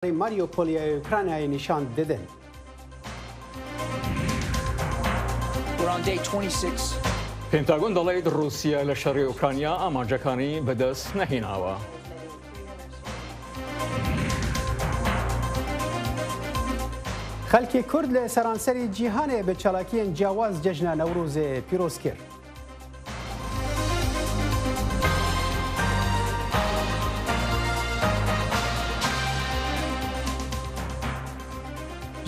ماریوپۆلی ئوکرانیای نیشان دەدەن. پێنتاگۆن دەڵێت رووسیا لە شەڕی ئوکرانیا ئامانجەکانی بەدەست نەهێناوە. خەڵکی کورد لە سەرانسەری جیهانێ بە چالاکیان جیاواز جەژنە نەورۆزێ پیرۆز کرد.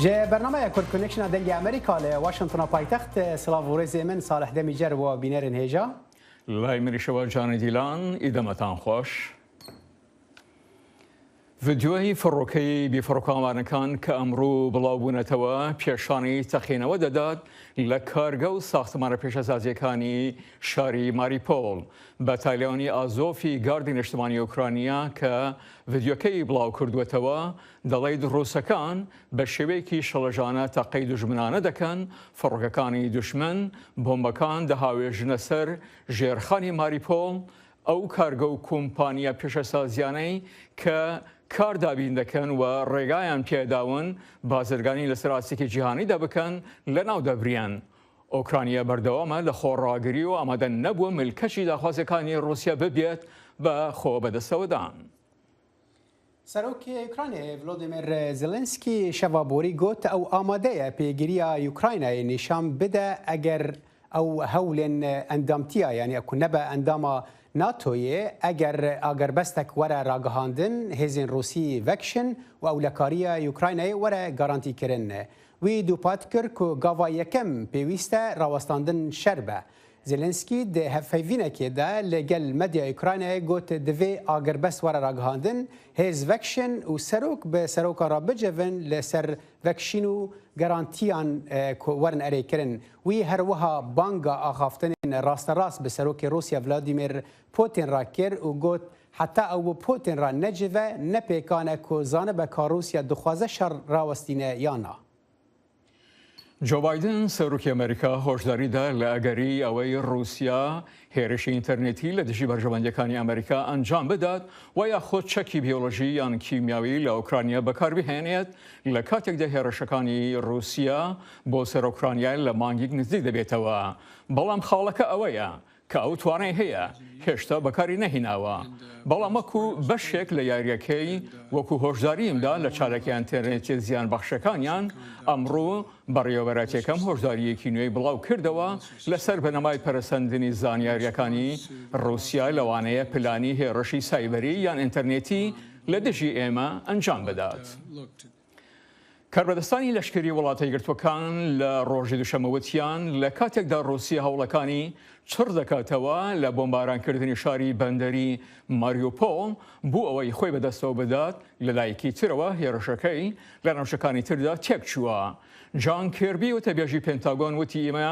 جه برنامه کرد کنکشن دنگ امریکا ل واشنگتن پایتخت سلاوورز من صالح دمیجر و بینرن هجا لای مریشوا جان دیلان ایدمتان خوش. ڤیدیۆی فڕۆکەی بیفڕۆکاوانەکان کە ئەمڕۆ بڵاوبوونەتەوە پێشانی تەخینەوە دەدات لە کارگە و ساختمانە پێشەسازیەکانی شاری ماریپۆل بە تالیانی ئازۆفی گاردی نیشتمانی ئوکرانیا کە ڤیدیۆکەی بڵاو کردوێتەوە دەڵێت ڕووسەکان بە شێوەیەکی شەڵەژانە تەقەی دوژمنانە دەکەن فڕۆکەکانی دوشمن بۆمبەکان دەهاوێژنە سەر ژێرخانی ماریپۆل ئەو کارگە و کۆمپانیا پێشەسازیانەی کە کار دابین دەکەن و ڕێگایان پێداون بازرگانی لەسەر ئاسێکی جیهانیدا بکەن لە ناو دەبریان. ئۆکرانیا بەردەوامە لە خۆڕاگری و ئامادە نەبووە ملکەچی داخوازەکانی رووسیا ببێت بە خۆ بەدەستەوەدان. سەرۆکی ئوکرانیا ڤلۆدیمیر زێلێنسکی شەڤابۆری گوت ئەو ئامادەیە پێگیریە یوکراینای نیشان بدە ئەگەر ئەو هەولێن ئەندامتیە یعنی ئەکو نەبە ئەندامە ناتۆیە ئەگەر ئاگەربەستێک وەرە ڕاگەهاندن هێزین رووسی ڤەکشن و ئەولەکاریە یوکراینای وەرە گارانتیکردن. وی دووپات کرد و گاوا یەکەم پێویستە ڕاوەستاندن شەر بە. زێلێنسکی دە هەفەیڤینەکێدا لەگەل مەدیا یوکراینای گوت دەوێ ئاگەربەست وەرە ڕاگەهاندن هێز ڤەکشن و سەرۆک بە سەرۆکە ڕابجەڤن لەسەر ڤەکشین و گەرانتیان وەرن ئەرێکردن. وی هەروەها بانگە ئاخافتنین ڕاستەڕاست بە سەرۆکی رووسیا ڤلادیمیر پۆتین ڕاکرد و گوت حتا ئەو بۆ پۆتین ڕ نەجڤە نەپێکانە کۆزانە بە کارووسیا دخوازە شەڕ ڕاوەستینە یانە. جو بایدن سەرۆکی ئەمریکا هۆشداریدا لە ئەگەری ئەوەی رووسیا هێرشی ئینتەرنێتی لە دژی بەرژەوەندەکانی ئەمریکا ئەنجام بدات و یاخۆت چەکی بیۆلۆژی یان کیمیاوی لە ئوکرانیا بەکاربهێنێت لە کاتێکدا هێرشەکانی رووسیا بۆ سەر ئوکرانیا لە مانگێک نزیک دەبێتەوە. بەڵام خاڵەکە ئەوەیە کە ئەو توانای هەیە هێشتا بەکاری نەهیناوە. بەڵام وەکو بەشێک لە یاریەکەی وەکو هۆشداریمدا لە چالەکی ئینتەرنێتی زیان بەخشەکانیان ئەمڕۆ بەڕێوەبەراتیەکەم هۆشداریەکی نوێی بڵاو کردەوە لەسەر بەنەمای پەرەسەندنی زانیاریەکانی رووسیا لەوانەیە پلانی هێرشی سایبەری یان ئینتەرنێتی لە دژی ئێمە ئەنجام بدات. کاربەدەستانی لەشکری وڵاتە یەکگرتووەکان لە ڕۆژی دووشەمەوتیان لە کاتێکدا رووسیا هەوڵەکانی چڕ دەکاتەوە لە بۆمبارانکردنی شاری بەندەری ماریۆپۆل بوو ئەوەی خۆی بەدەستەوە بدات لەلایەکی ترەوە هێرشەکەی لە ناوچەکانی تردا تێک چووە. جان کێربی وتەبێژی پێنتاگۆن وتی ئێمە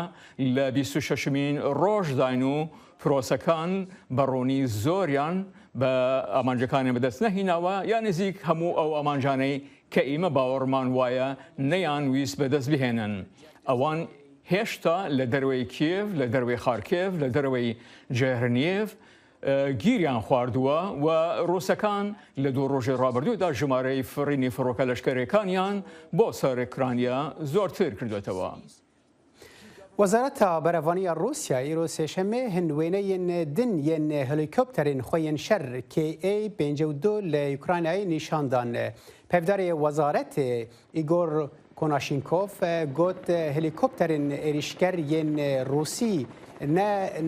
لە 26مین ڕۆژ داین و پرۆسەکان بەڕوونی زۆریان بە ئامانجەکانی بەدەست نەهیناوە یان نزیک هەموو ئەو ئامانجانەی کە ئێمە باوەڕمان وایە نەیان ویست بەدەست بهێنن. ئەوان هێشتا لە دەروەی کیێڤ، لە دەروەی خارکێڤ، لە دەروەی جێهرنیێڤ گیریان خواردووە و ڕووسەکان لە دوو ڕۆژی ڕابردوودا ژمارەی فڕینی فڕۆکە لەشکرەکانیان بۆ سەر ئوکرانیا زۆرتر کردوێتەوە. وەزارەتە بەرەڤانیە رووسیا ئیرۆ سێشەمێ هەندوێنەیەن دن یەن هەلیکۆپتەرین خۆیان شەر KA-52 لە یوکرانیای نیشاندان. پێفداری وەزارەت ئیگۆر کۆناشینکۆف گوت هەلیکۆپتەرین ئێریشکەر یەن رووسی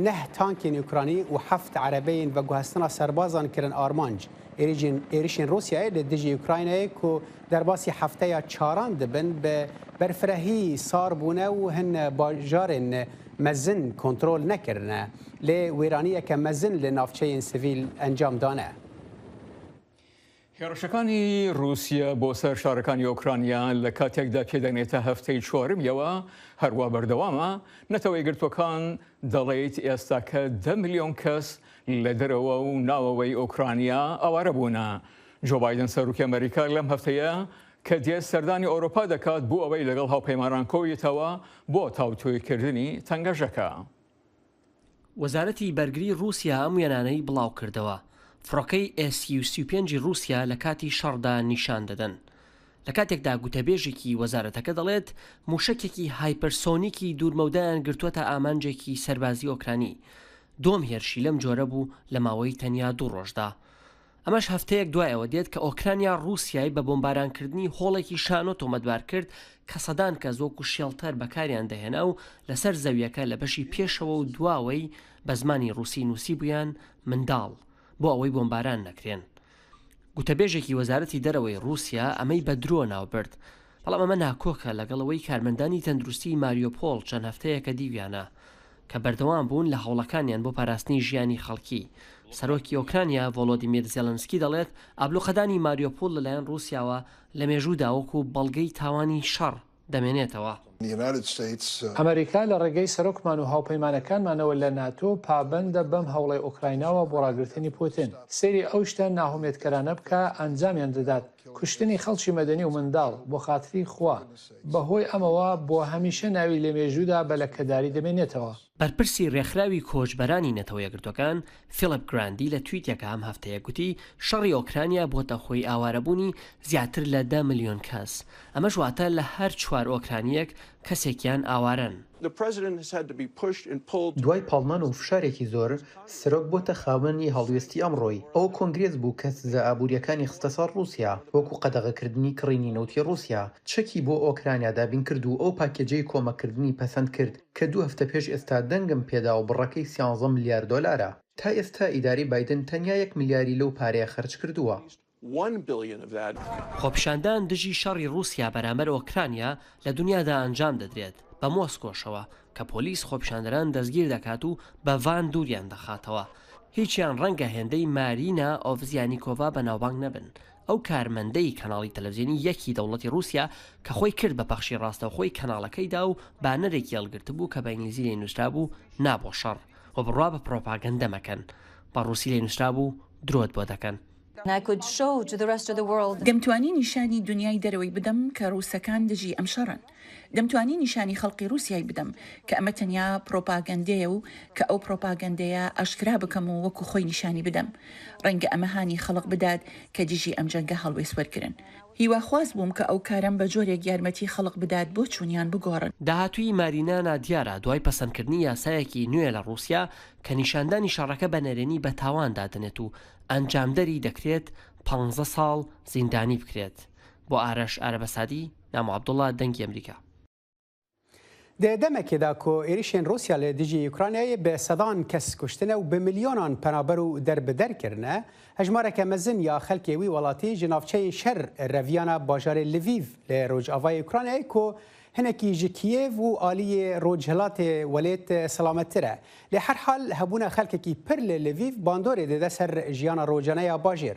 نه تانکین یوکرانی و هەفت عەرەبەیین بە گوهستنا سەربازان کردن ئارمانج. ئێریشین رووسیای لە دژی یوکراینای و دەرباسی هەفتەیە چاران دەبن بە بەرفرەهی ساربوونە و هەن باژارên مەزن کۆنترۆل نەکردنە لێ وێرانیەکە مەزن لە ناوچەیەن سڤیل ئەنجام دانە. هێرشەکانی رووسیا بۆ سەر شارەکانی ئۆکرانیا لە کاتێکدا پێدەنێتە هەفتەی چوارمیەوە هەروە بەردەوامە نەتەوەی گرتوەکان دەڵێت ئێستاکە 10 ملیۆن کەس لە دەرەوە و ناوەوەی ئۆکرانیا ئەوارە بوونە. جو بایدن سەرۆکی ئەمریکا لەم هەفتەیە کە دێت سەردانی ئەوروپا دەکات بۆ ئەوەی لەگەڵ هاوپەیمانان کۆیتەوە بۆ تاوتوێکردنی تەنگەژەکە. وەزارەتی بەرگری رووسیا هەموو یانانەی بڵاو کردەوە. فڕۆکەی S-35 رووسیا لە کاتی شەڕدا نیشان دەدەن. لە کاتێکدا گوتەبێژێکی وەزارەتەکە دەڵێت موشکێکی هایپەرسۆنیکی دوورمەودایان گرتووەتە ئامانجێکی سەربازی ئۆکرانی. دوم هێرشی لەم جۆرە بوو لە ماوەی تەنیا 2 ڕۆژدا. ئەمەش هەفتەیەک دوایەوە دێت کە ئۆکرانیا رووسیای بە بۆمبارانکردنی هۆڵێکی شانۆ تۆمەتبار کرد کە سەدان کەس وەکو شێڵتەر بەکاریان دەهێنا و لەسەر زەویەکە لە بەشی پێشەوە و دواوەی بە زمانی رووسی نووسی بوویان منداڵ بۆ ئەوەی بۆمباران نەکرێن. گوتەبێژێکی وەزارەتی دەرەوەی رووسیا ئەمەی بە درۆ ناوبرد، بەڵام ئەمە ناکۆکە لەگەڵەوەی کارمەندانی تەندروستی ماریۆپۆڵ چەند هەفتەیەکە دیویانە کە بەردەوام بوون لە هەوڵەکانیان بۆ پاراستنی ژیانی خەڵکی. سەرۆکی ئۆکرانیا ڤۆلۆدیمیر زێلەنسکی دەڵێت ئابلوقەدانی ماریۆپۆڵ لەلایەن رووسیاوە لە مێژوودا وەکو بەڵگەی تاوانی شەڕ دەمێنێتەوە. ئەمریکا لە ڕێگەی سەرۆکمان و هاوپەیمانەکانمانەوە لە ناتۆ پابەندە بەم هەوڵی ئۆکرایناوە بۆ ڕاگررتنی پوتین. سێری ئەو شتە ناهومێتکەرانە بکە ئەنجامیان دەدات کوشتنی خەڵکی مەدەنی و منداڵ بۆ خاتری خوا. بەهۆی ئەمەوە بۆ هەمیشە ناوی لە مێژوودا بە لەکەداری دەمێنێتەوە. بەرپرسی ڕێکخراوی کۆچبەرانی نەتەوە یەکگرتوەکان فیلپ گراندی لە تویتێکە ئەم هەفتەیە گوتی شەڕی ئۆکرانیا بۆتە خۆی ئاوارەبوونی زیاتر لە 10 ملیۆن کەس. ئەمەش واتە لە هەر 4 ئۆکرانیەک کەسێکیان ئاوارن. دوای پاڵمان و فشارێکی زۆر سەرۆک بۆتە خاوەنی هەڵوێستی ئەمڕۆی. ئەوە کۆنگرێز بوو کە سزە ئابوووریەکانی خستە سەر رووسیا وەکو قەدەغەکردنی کڕینی نەوتی رووسیا چەکی بۆ ئۆکرانیا دابین کرد و ئەو پاکێجەی کۆمەکردنی پەسەند کرد کە 2 هەفتە پێش ئێستا دەنگم پێدا و بڕەکەی 13 ملیار دۆلارە. تا ئێستا ئیداری بایدن تەنیا 1 ملیاری لەو پارەیە خەرج کردووە. خۆپیشاندان دژی شەڕی رووسیا بەرامبەر ئۆکرانیا لە دنیادا ئەنجام دەدرێت بە مۆسکۆشەوە کە پۆلیس خۆپیشاندەران دەستگیر دەکات و بە ڤان دووریان دەخاتەوە. هیچیان ڕەنگە هێندەی مارینا ئۆڤزیانیکۆڤا بەناوبانگ نەبن. ئەو کارمەندەی کەناڵی تەلەڤیزیۆنی یەکی دەوڵەتی رووسیا کە خۆی کرد بە پەخشی ڕاستەوخۆی کەناڵەکەیدا و بانەرێکی هەڵگرت بوو کە بە ئینگلیزی لێ نووسرا بوو نابۆ شەڕ و بڕوا بە پرۆپاگەندە مەکەن. بە ڕووسی لێ نووسرا بوو درۆت بۆ دەکەن. دەمتوانی نیشانی دنیای دەرەوەی بدەم کە ڕووسەکان دژی ئەم شەڕن. دەمتوانی نیشانی خەڵقی رووسیای بدەم کە ئەمە تەنیا پرۆپاگەندەیە و کە ئەو پرۆپاگەندەیە ئاشکرا بکەم و وەکو خۆی نیشانی بدەم. ڕەنگە ئەمە هانی خەڵق بدات کە دژی ئەم جەنگە هەڵوێست وەرگرن. هیواخواز بووم کە ئەو کارم بە جۆرێک یارمەتی خەڵق بدات بۆ چوونیان بگۆڕن. داهاتووی مارینا نادیارە دوای پەسەندکردنی یاسایەکی نوێ لە رووسیا کە نیشاندانی شەڕەکە بە نەرێنی بە تاوان دادنێت و ئەنجامدەری دەکرێت 15 ساڵ زیندانی بکرێت. بۆ ئارەش ئارەبەسادی نام عەبدوڵڵا دەنگی ئەمریکا. دەمەکێدا کۆ عێریشên رووسیا لە دژی ئوکرانیایە بە سەدان کەس کوشتنە و بە ملیۆنان پەنابەر و دەربدەرکردنە هەژمارێکە مەزن یا خەلکێوی وڵاتی ji navçeyê şer reviyana bajarê Lviv lê Rojavayê Ukraynayê ku hinekî ji Kiev û aliyê Rojhilatê welêt selamettir e. Lê her hal hebûna xelkekî pir li Lviv bandorê dide ser jiyana rojaneya bajêr.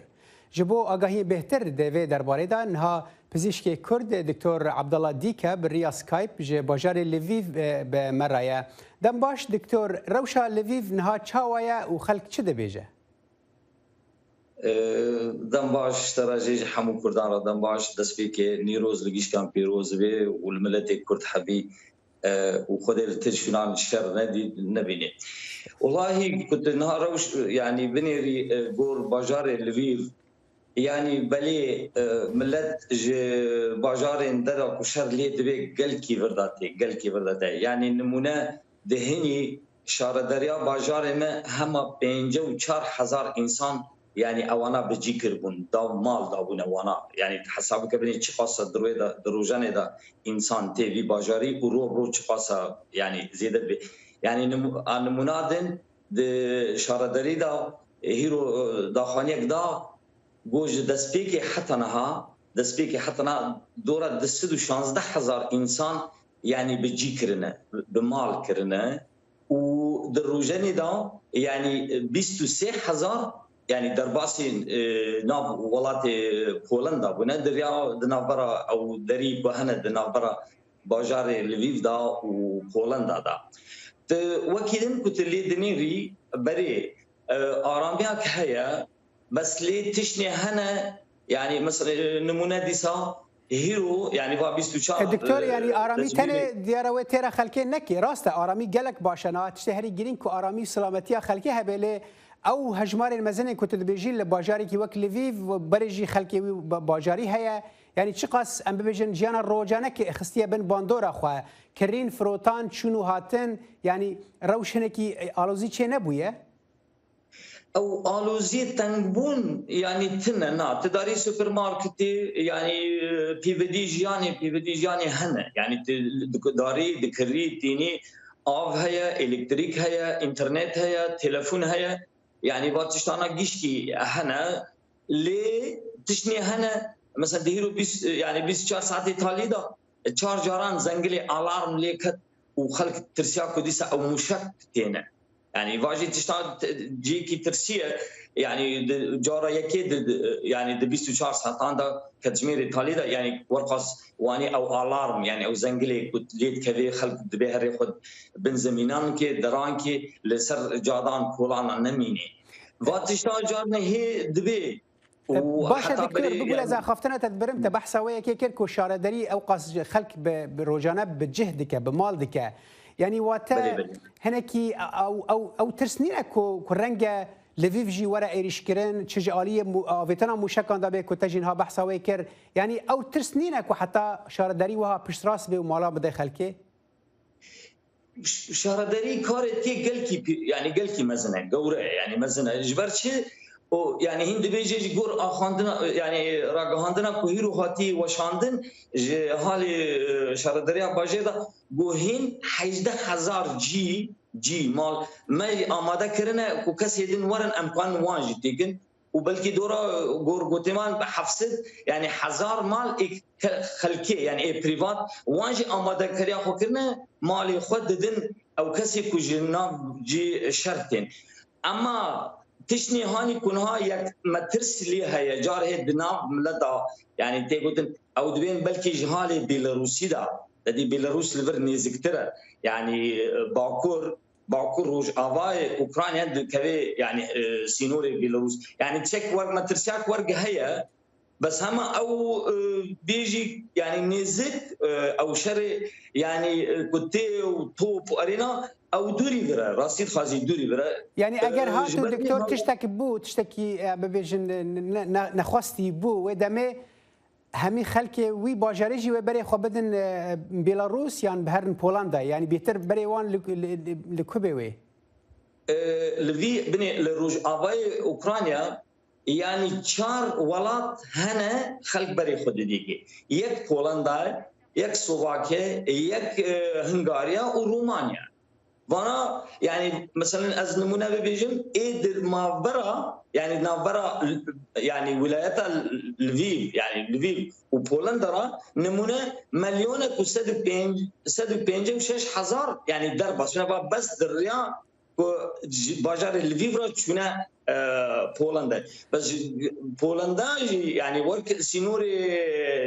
Ji bo agahiyê bêhtir di vê derbarê de niha pizîşkê Kurd Diktor Abdullah Dîke bi riya Skype ji bajarê Lviv bi me re ye. Dem baş Diktor rewşa Lviv niha çawa ye û xelk çi dibêje? دەم باش تەڕژێژ هەموو کوردان را دەم باش دەستپێکێ نیرۆز لە گیشتان پێرۆز بێ و ملەتێک کورد هەبی و خودێ تشفینان شەر نەبینێ وڵاهی کوتنها ڕەوش یعنی بنێری گۆر باژارێ لڤیڤ یعنی بەلێ ملەت باژارên دەرا ku şer lê divê gelkî virdatê gelkî virdatê yani nimûne dihînî şarederiya bajarê me hema 54,000 insan yani ewana bicî kirbûn dav mal dabûne wana yani hesab bike binê çi qasa dirojanê de insan tê vî bajarî û ro çi qasa yani zêde bê yani nimûna din di şarederî da hîro daxaniyek da goj destpêkê heta niha destpêkê heta niha dora 116,000 insan yani bicî kirine bi mal kirine û di rojanê da yani 23,000 yani derbasî nav welatê Polanda bûne deriya di navbera ew derî ku hene di navbera bajarê Lviv da û Polanda da. Tu wekî din ku tu lê dinêrî berê aramiyak heye bes lê tiştê hene yani mesela nimûne dîsa hîro yani va 24 Diktor yani aramî tenê diyara wê têra xelkê nekê rast e aramî gelek baş e tiştê herî girîng ku aramî silametiya xelkê hebe lê ئەو هەژمارێن مەزنێک کو دەبێژین لە باژارێکی وەک لڤیڤ بەرێژی خەلکێوی باژاری هەیە یعنی چ قاس ئەم ببێژن ژیانە ڕۆژانەکە خستیە بن باندۆرە خوا کردین فرۆتان چون و هاتن ینی ڕەوشنێکی ئالۆزی چێ نەبووە؟ او آلوزی تنگبون یعنی تنه نا تداری سوپرمارکتی یعنی پیودی جیانی هنه یعنی داری دکری تینی آب هیا الکتریک هیا اینترنت هیا تلفن هیا یعنی با تشتانا گیشکی هنه لی تشنی هنه مثلا دهیرو 24 ساعتی تالی دا 4 جاران زنگلی آلارم لیکت و خلق ترسیا کدیسا او مشک تینه يعني واجد تشتغل جيكي ترسيه يعني جاره يكيد يعني د 24 ساعتان دا كتجمير ايطالي دا يعني ورقص واني او الارم يعني او زنقلي كنت ليت كذي خلق دبيها ياخذ بن زمينان كي دران كي لسر جادان كولان نميني واتشتغل جارنا هي دبي باشا دكتور بقول اذا خفتنا تدبرم تبحث ويا كي كركو شاردري او قاس خلق بروجانه بجهدك بمالدك يعني واتا هناكي او ترسنين اكو كرنجا لفيف جي ورا ايريشكرن تشجاليه افيتنا مشكان دابي كوتاجينها بحثا ويكر يعني او ترسنين اكو حتى شاردري وها بشراس بي ومالا بده خلكي شاردري كارتي قلكي يعني قلكي مزنه قوره يعني مزنه جبرتشي يعني هند بيجي جور اخاندنا يعني راغاندنا كوهيرو هاتي وشاندن حالي شاردريا باجيدا بوهين 18000 جي مال ما آماده کرنه کو کس یدن ورن امکان واجد دیگن و بلکه دورا گور گوتمان به 700 يعني 1000 مال خلکی يعني پریوات واجد آماده کریا خو کرنه مال خود ددن او کسی کو جناب جي شرطن اما تشني هاني كونها يك مترسلي هي جاره بناء ملتا يعني تيقولن او دبين بلكي جهالي بيلاروسي دا دي بيلاروس لفر نيزكتره يعني باكور روج افاي اوكرانيا كوي يعني سينوري بيلاروس يعني تشيك ورق مترسياك ورق هي بس هما او بيجي يعني نزت او شري يعني كوتي وطوب وارينا او دوري برا رصيد خازي دوري برا يعني اگر هاتو دكتور تشتكي ببيجن نخواستي بو ودمي همي خلكي وي باجاريجي وبري خو بدن بيلاروس يعني بهرن بولندا يعني بيتر بري وان لكوبيوي لفي بني لروج افاي اوكرانيا يعني 4 ولات هنا خلق بري خود ديكي يك بولندا يك سلوفاكيا يك هنغاريا ورومانيا وانا يعني مثلا از نمونه ببيجم ايد مافبرا يعني نافبرا يعني ولايات لفيف يعني لفيف وبولندا نمونه مليون و 156 هزار يعني دربه شنو بس دريا باجار لفيف را شنو بولندا بس بولندا يعني ورك سينوري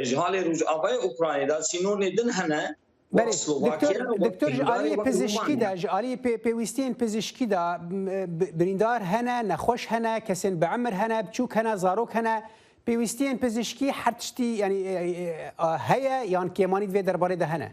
جهالي روج ابای اوکراینی دا سينور ندن هنا دكتور جالي پزشکی دا جالي پیوستین پزشکی دا بریندار هنا نخوش هنا کسین بعمر هنا بچوک هنا زاروک هنا پیوستین پزشکی حتشتي يعني هيا يعني كيماني في درباري ده هنا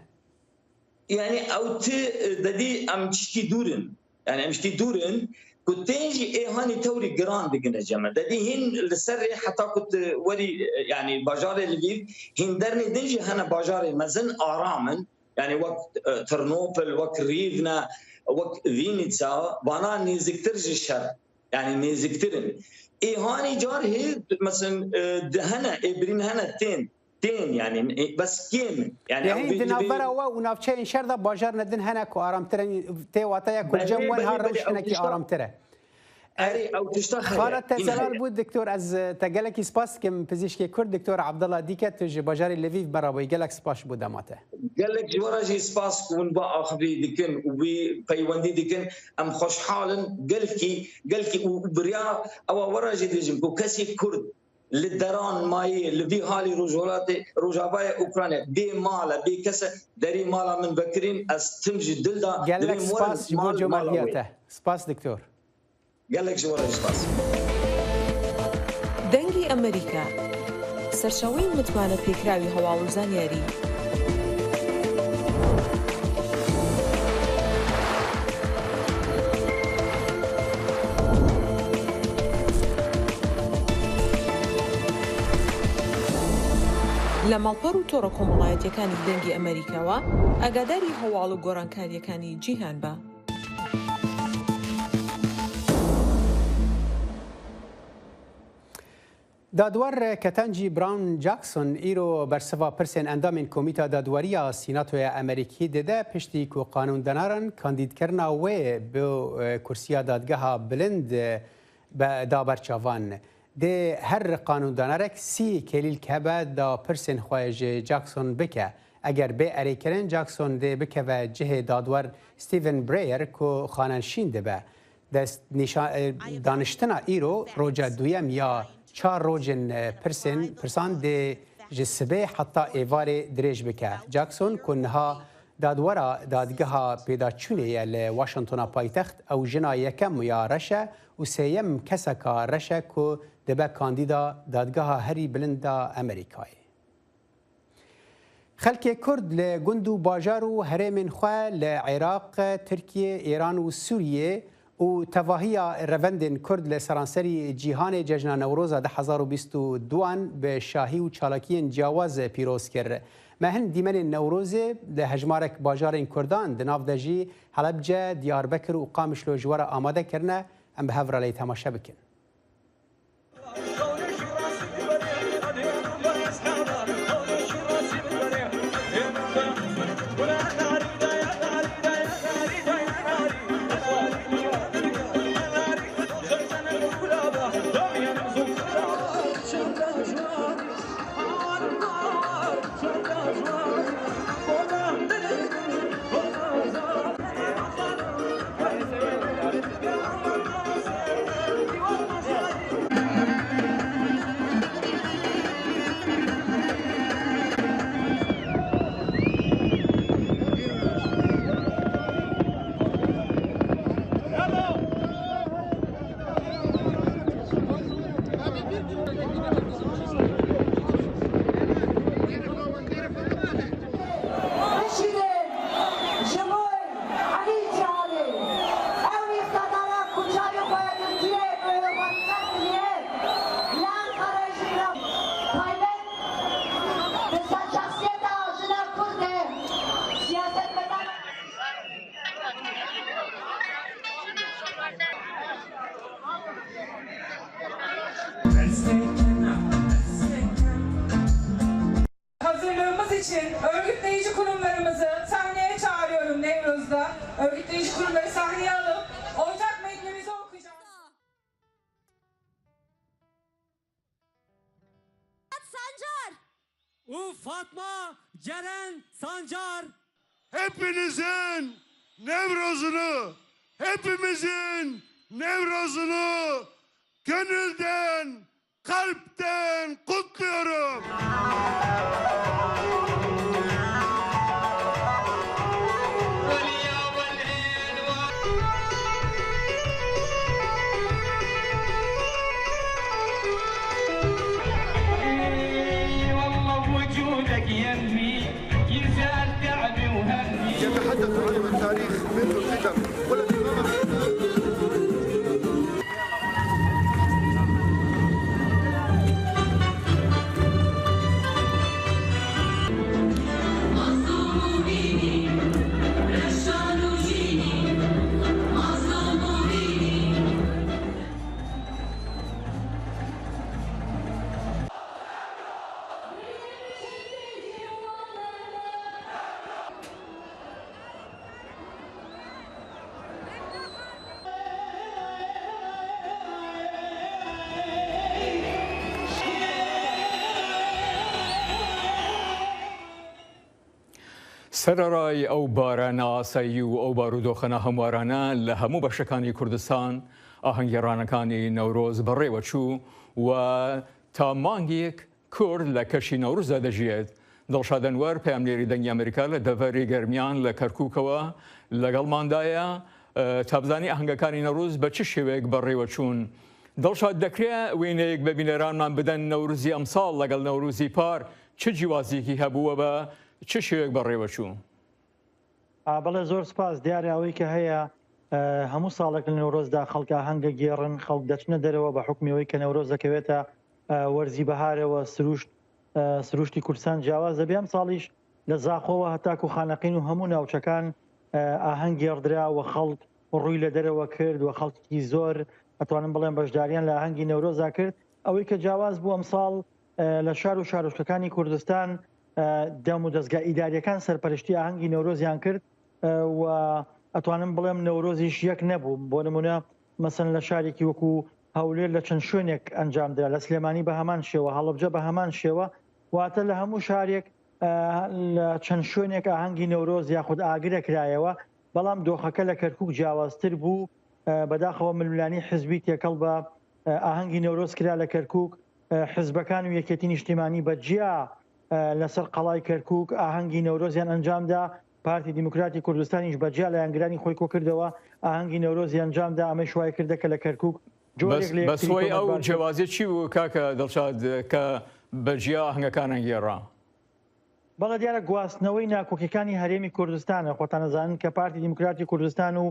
يعني او تي ددي امشكي دورن يعني امشكي دورن كنت تيجي ايه هاني توري جراند دقنا جمع ددي هن لسري حتى كنت ولي يعني باجار لفيف هن درني دنجي هنا باجار مزن ارامن يعني وقت ترنوبل وقت ريفنا وقت فينيتسا وانا نيزكترج الشر يعني نيزكترن ايه هاني جار هي مثلا هنا ابرين هنا تين يعني بس كيم يعني دنافرا ونافشين شردا باجار ندن هنا كو ارامترن تي واتايا كل جم وين روش هناكي ارامتره او تشتغل خالد تزلال بود دكتور از تجلك سباس كم بزيشكي كرد دكتور عبد الله ديكت باجاري لفيف برابي جلك سباش بودماته قال لك جوراجي سباس كون با اخبي دكن وبي بيوندي دكن ام خوش حالن قالكي وبريا او وراجي ديجن كو كسي كرد للدران ماي اللي في هالي رجولاتي رجاباي اوكرانيا بي مالا بي كسا دري مالا من بكرين استمجي دلدا قال لك سباس جوجو مالياته سباس دكتور قال لك جوراجي سباس دنگی ئەمریکا سەرچاوەی متمانە پێکراوی هەواڵ و زانیاری لە ماڵپەڕ و تۆڕە کۆمەڵایەتیەکانی دەنگی ئەمریکاوە ئاگاداری هەواڵ و گۆڕانکاریەکانی جیهان بە. دادوار کتنجی براون جاکسون ایرو برسوا پرسین اندامین کمیته دادواریا سیناتوی امریکی دیده پشتی که قانون دنارن کاندید کرنا و به کرسیا دادگاه بلند به دابرچاوان ده هر قانون دنارک 30 کلیل کبه دا پرسین خواهج جاکسون بکه اگر به اریکرین جاکسون ده بکه و جه دادوار ستیون برایر که خاننشین ده به دانشتنا ایرو روجا دویم یا 4 روزن پرسان ده جسبه حتی ایوار دریج بکه جاکسون کنها دادوارا دادگاه پیدا چونه لواشنطن پایتخت او جنا یکم یا رشه و سیم کسکا رشه که دبه کاندیدا دادگاه هری بلند امریکای. خلک کرد لگندو باجار و هرمین خواه لعراق، ترکیه، ایران و سوریه و تواهی روندن کرد لسرانسری جیهان جشن نوروز 2022 به شاهی و چالاکی جواز پیروز کرد. مهن دیمن نوروز ده هجمارک باجار کردان دناف دجی حلبجه دیاربکر و قامشلو جوار آماده کرنه ام به هفرالی تماشا بکن. Hazırlığımız için örgütleyici kurumlarımızı sahneye çağırıyorum Nevruz'da. Örgütleyici kurumları sahneye alıp ortak metnimizi okuyacağız. Sancar! Fatma Ceren Sancar! Hepinizin Nevruz'unu, hepimizin Nevruz'unu gönülden, kalpten kutluyorum. يتحدث عن التاريخ منذ القدم سەرەڕای ئەو بارانە ئاسایی و ئەو بارودۆخەنە هەموارانە لە هەموو بەشەکانی کوردستان ئاهەنگگێڕانەکانی نەورۆز بەڕێوە چوو و تا مانگێک کورد لە کەشی نەوروزدا دەژێت. دڵشاد ئەنوەر پەیامنێری دەنگی ئەمریکا لە دەڤەری گەرمیان لە کەرکووکەوە لەگەڵماندایە تا بزانانی ئاهەنگەکانی نەوروز بە چ شێوەیەک بەڕێوە چوون. دڵشاد دەکرێت وێنەیەک بە بینەرانمان بدەن نەوروزی ئەمساڵ لەگەڵ نەوروزی پار چ جیوازێکی هەبووە بە چ شێوەیەک بەڕێوە چوو؟ بەڵێ زۆر سپاس دیارە ئەوەی کە هەیە هەموو ساڵێک لە نەورۆزدا خەڵکە هەنگە گێڕن خەڵک دەچنە دەرەوە بە حکمیەوەی کە نەورۆز دەکەوێتە وەرزی بەهارەوە سروشت سروشتی کوردستان جیاواز دەبێ ئەم ساڵیش لە زاخۆوە هەتاکو خانەقین و هەموو ناوچەکان ئاهەنگ گێڕدرا و خەڵک ڕووی لە دەرەوە کرد و خەڵکی زۆر ئەتوانم بڵێن بەشداریان لە ئاهەنگی نەورۆزا کرد ئەوەی کە جیاواز بوو ئەم ساڵ لە شار و شارۆچکەکانی کوردستان دەم و دەستگا ئیداریەکان سەرپەرشتی ئاهەنگی نەورۆزیان کرد و ئەتوانم بڵێم نەورۆزیش یەک نەبوو بۆ نمونە مەسەن لە شارێکی وەکو هەولێر لە چەند شوێنێک ئەنجامدرا لە سلێمانی بە هەمان شێوە هەڵەبجە بە هەمان شێوە واتە لە هەموو شارێک لە چەند شوێنێک ئاهەنگی نەورۆز یاخود ئاگرە کرایەوە بەڵام دۆخەکە لە کەرکووک جیاوازتر بوو بەداخەوە ململانی حزبی تێکەڵ بە ئاهەنگی نەورۆز کرا لە کەرکووک حزبەکان و یەکێتی نیشتیمانی بەجیا لەسەر قەڵای کەرکووک ئاهەنگی نەورۆزیان ئەنجامدا پارتی دیموکراتی کوردستانیش بەجیا لە یانگرانی خۆی کۆ کردەوە ئاهەنگی نەورۆزی ئەنجامدا ئەمەش وای کردە کە لە کەرکووک بەسۆی ئەو جیاوازی چی بوو کاکە دڵشاد کە بەجیا هەنگەکانە گێڕا بەڵێ دیارە گواستنەوەی ناکۆکیەکانی هەرێمی کوردستانە خۆتان نەزانن کە پارتی دیموکراتی کوردستان و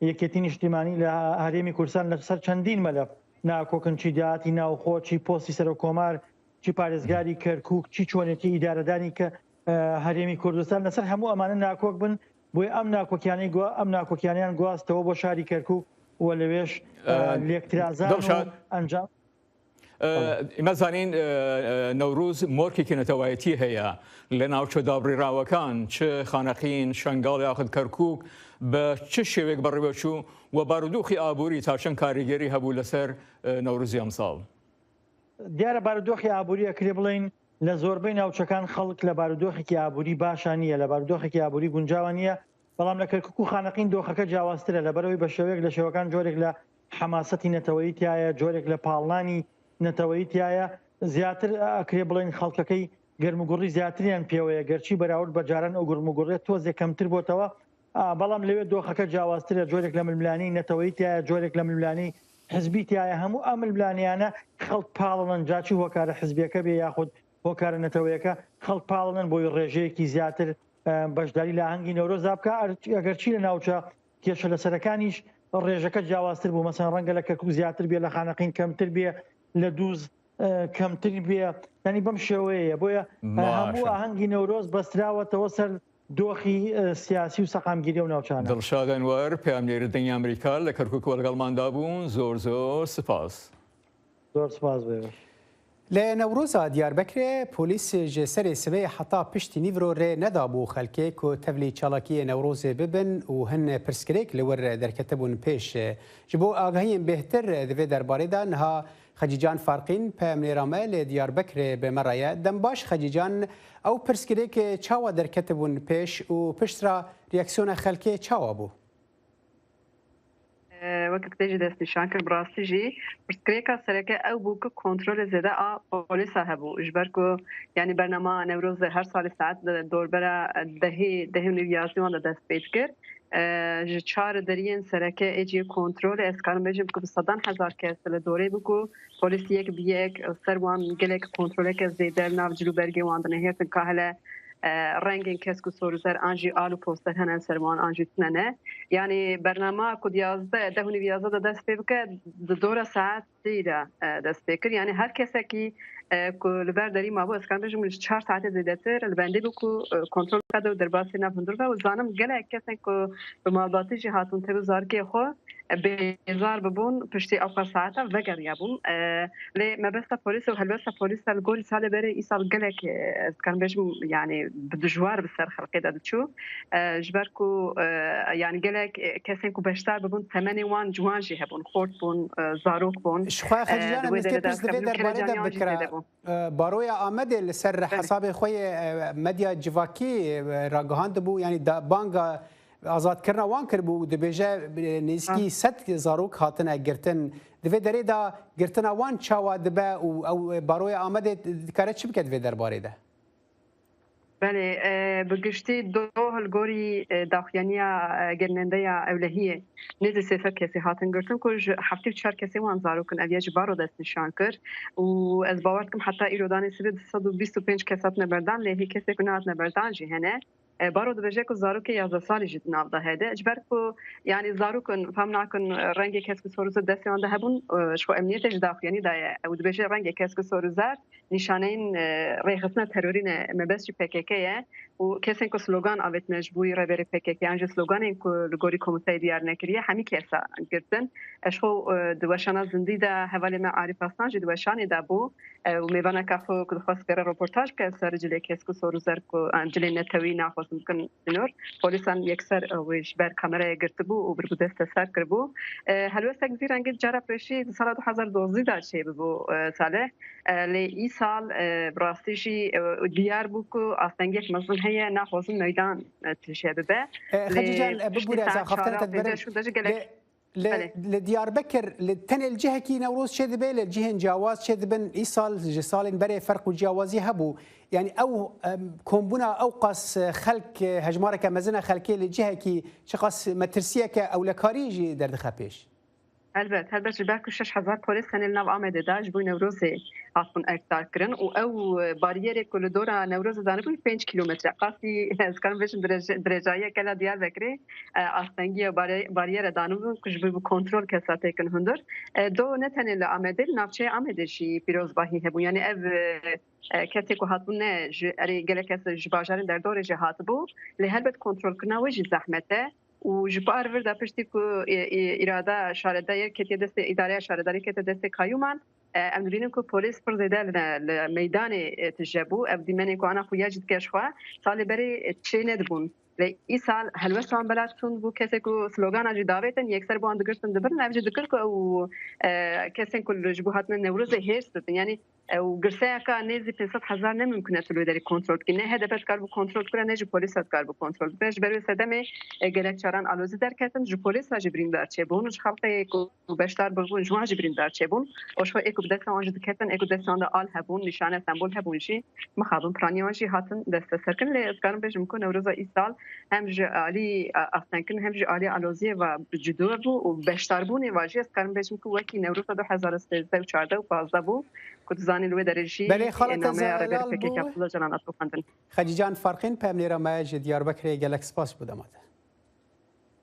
یەکێتی نیشتیمانی لە هەرێمی کوردستان لەسەر چەندین مەلەف ناکۆکن چی داهاتی ناوخۆ چی پۆستی سەر و کۆمار چی پارێزگاری کەرکووک چی چۆنێتی ئیدارەدانی کە هەرێمی کوردستان لەسەر هەموو ئەمانە ناکۆک بن بۆی ئەم ناکۆکیانیان گواستەوە بۆ شاری کەرکووک و لەوێش لێکترازان ئەنجام ئێمە زانین نەوروز مۆرکێکی نەتەوایەتی هەیە لە ناوچە دابڕێراوەکان چ خانەقین شەنگاڵ یاخود کەرکووک بە چ شێوێک بەڕێوەچوو و بارودۆخی ئابووری تا چەند کاریگەری هەبوو لەسەر نەوروزی ئەم ساڵ دیارە بارودۆخی ئابووری ئەکرێ بڵین لە زۆربەی ناوچەکان خەڵک لە بارودۆخێکی ئابووری باشان نییە لە بارودۆخێکی ئابووری گونجاوە نییە بەڵام لە کەرکووک و خانەقین دۆخەکە جیاوازترە لەبەرەوەی بە شێوەیەک لە شێوەکان جۆرێک لە حەماسەتی نەتەوەیی تایە جۆرێک لە پاڵنانی نەتەوەیی تایە زیاتر ئەکرێ بڵین خەڵکەکەی گەرموگوڕی زیاتریان پێوەیە گەرچی بەراورد بە جاران ئەو گەرموگوڕێت تۆزێک کەمتر بۆتەوە بەڵام لەوێ دۆخەکە جیاوازترە جۆرێک لە ململانی نەتەوەیی تایە جۆرێک لە ململانی حزبی تایە هەموو ئەم ململانیانە خەڵک پاڵن جاچی هۆکارە حزبیەکە بێ یاخود هۆکارە نەتەوەیەکە خەڵک پاڵن بۆی ڕێژەیەکی زیاتر بەشداری لە ئاهەنگی نەورۆز بکە ئەگەرچی لە ناوچە کێشە لەسەرەکانیش ڕێژەکە جیاوازتر بوو مەسەن ڕەنگە لە کەرکووک زیاتر بێ لە خانەقین کەمتر بێ لە دووز کەمتر بێ ینی بەم شێوەیە بۆیە هەموو ئاهەنگی نەورۆز بەستراوەتەوە سەر دۆخی سیاسی و سەقامگیری و ناوچانە دڵشاد ئەنوەر پامنێری دنیا ئەمریکا لە کەرکووک وەلگەڵماندا بوون زۆر سپاس زۆر سپاس بێ لە نەورۆزا دیاربەکرێ پۆلیس ji serê sibê heta piştî nîvro rê nedabû xelkê ku tevlî çalakiyê Newrozê bibin û hin pirsgirêk li wir derketibûn pêş ji bo agahiyên bêhtir divê derbarê de niha Xecîcan Farqîn peyamnêra me lê Diyarbekirê bi me re ye dem baş Xecîcan ew pirsgirêk çawa derketibûn pêş û piştra reaksiyona xelkê çawa bû وەک تێژی دەستنیشان کرد بڕاستی ژی پرسکرێکە سەرەکە ئەو بوو کە کۆنترۆلی زێدە پۆلیسا هەبوو ژبەر و ینی بەرنەما نەورۆز هەر ساڵی ساعت دۆربەرە دەهێ و یازدیوان دەست پێت کرد ji çar deriyên sereke êciye kontrolê ez karim bêjim ku bi sedan hezar kes li dorê bikû polîsiyek bi yek ser wan gelek kontroleke zêde nav cilûbergê wan dinehêtin ka hele rengên kesk û sorûzer an jî al û poster hene ser wan an jî tunene yanî bernama ku deh û nîvyazda de dest pê bike di dora saet sî de dest pê kir yanî her kesekî ku li ber derî mabû ez karim bêjim li 4 saetê zêdetir li bendê bû ku kontrol qede û derbasê nav hundir ve û zanim gelek kesek ku bi malbatî jî hatûn tevî zarkê xwe bêzar bibûn piştî ew saeta vegeriya bûn lê mebesta polîs û helbesta polîsa li gorî salê berê îsal gelek ez karim bêjim yanî bi dijwar bi ser xelkê de diçû ji ber ku yanî gelek kesên ku beşdar bibûn temenê wan ciwan jî hebûn xort bûn zarok bûn baroya Amedê li ser hesabê xwe medya civakî ragihandibû yanî banga azadkirina wan kirbû dibêje nêzîkî sed zarok hatine girtin divê derê de girtina wan çawa dibe û ew baroya Amedê dikare çi bike divê derbarê de Belê bi giştî do hilgorî daxuyaniya girinendeya ewlehiyê nêzî sêfer kesê hatin girtin ku ji heftê çar kesê wan zarokin ev ya ji baro destnîşan kir û ez bawer dikim heta îrodanê sibê 125 kes hatine berdan lê hê kesek ku nehatine berdan jî hene بارو دبجه کو زاروک 11 سالی جد ناو ده هده اجبر کو یعنی زاروکن فهم ناکن رنگ کس سوروز دستیان ده هبون شو امنیت جداخ یعنی ده او دبجه رنگ کس سوروزر نشانین ریخسنا ترورین مبس PKK و کسی که سلوگان آوت مجبوری ربری PKK انجا سلوگان این که لگوری کمیته دیار نکریه همی کسا گردن اشو دوشان زندی ده حوالی ما عارف هستن جد دوشانی ده بو و میوانه کافو که خواست بره رپورتاج که سر جلی کس که سوروزر که انجلی نتوی نخواست ممکن نور پلیسان یکسر ویش بر کامرای گرت بو و برگو دست سر کرد بو هلوست اگزی رنگ جرا پرشی سال 2012 داشت چه بو ساله لی ای سال براستیشی دیار بو که اصلا یک مزن هی نخواست میدان تشه ببه خدیجان ببوری از خاطر تدبیر لدياربكر لتن الجهه كي نوروز شذبه للجهه جواز شذبن ايصال جسال بري فرق وجوازي هبو يعني او كومبونا اوقس خلق هجمارك مزنه خلقي للجهه كي شخص مترسيك او لكاريجي درد خبيش البته جبرك 6000 پلیس سنل نو آمده داش بو نوروز هاتون اکتار کرن او باریر کل دورا نوروز دانه بو 5 کیلومتر قاسی از کارم بهش درجه کلا دیار بکری استنگی باریر دانه بو کج بو کنترل کساته کن هندر دو نتنل آمده نافچه آمده شی پیروز باهی هبو یعنی او کسی که هاتون نه اری گله کس جباجارن در دور جهات بو لهربت کنترل کنه وجه زحمته و جبار وردا پشتی کو اراده شاردار کتی دست اداره شارداری کتی دست کایومان ام ببینیم که پلیس پر زیاده میدان تجربو اب دیمنی که آنها خویج کشخوا سال بری چه ندبون لی سال هلوستان بلاتون بو کسی که سلوگان اجی داویتن یکسر با اندگرتن دبرن اجی دکر که او کسی که لجبوهات من نوروز هستن یعنی و گرسه که نیزی 500,000 نمی‌کنه تلو داری کنترل کنه هدف کار بو کنترل کنه نه جو پلیس کار بو کنترل بهش بروی صدمه گلک چاران آلوزی در کردن جو پلیس جبرین دار چه بون جو خلق کو بشتر بگون جو جبرین دار چه بون اوش اکو بدست آنج دکتن اکو دست آن آل هبون نشانه سمبل هبون شی مخابن پرانیانشی هاتن دست سرکن لی از کارم بهش می‌کنه روز ایستال هم جو علی افتنکن هم جو علی آلوزی و جدو بو و بشتر بونی واجی از کارم بهش می‌کنه وکی نوروز 2013 و 14 و 15 بو كتزاني الوي درجي بله خالد خديجان فارقين بامني رماج دياربكر جالكس باس بودمات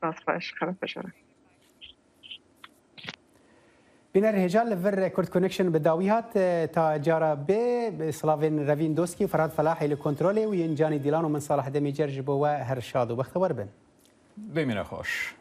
باس باش خلاص بشره بين الرجال لفر كورت كونكشن بداويات تا جارا بي سلافين رافين دوسكي فراد فلاحي لكنترولي وينجاني ديلانو من صالح دمي جرجبوا هرشاد وبختور بن بمن خوش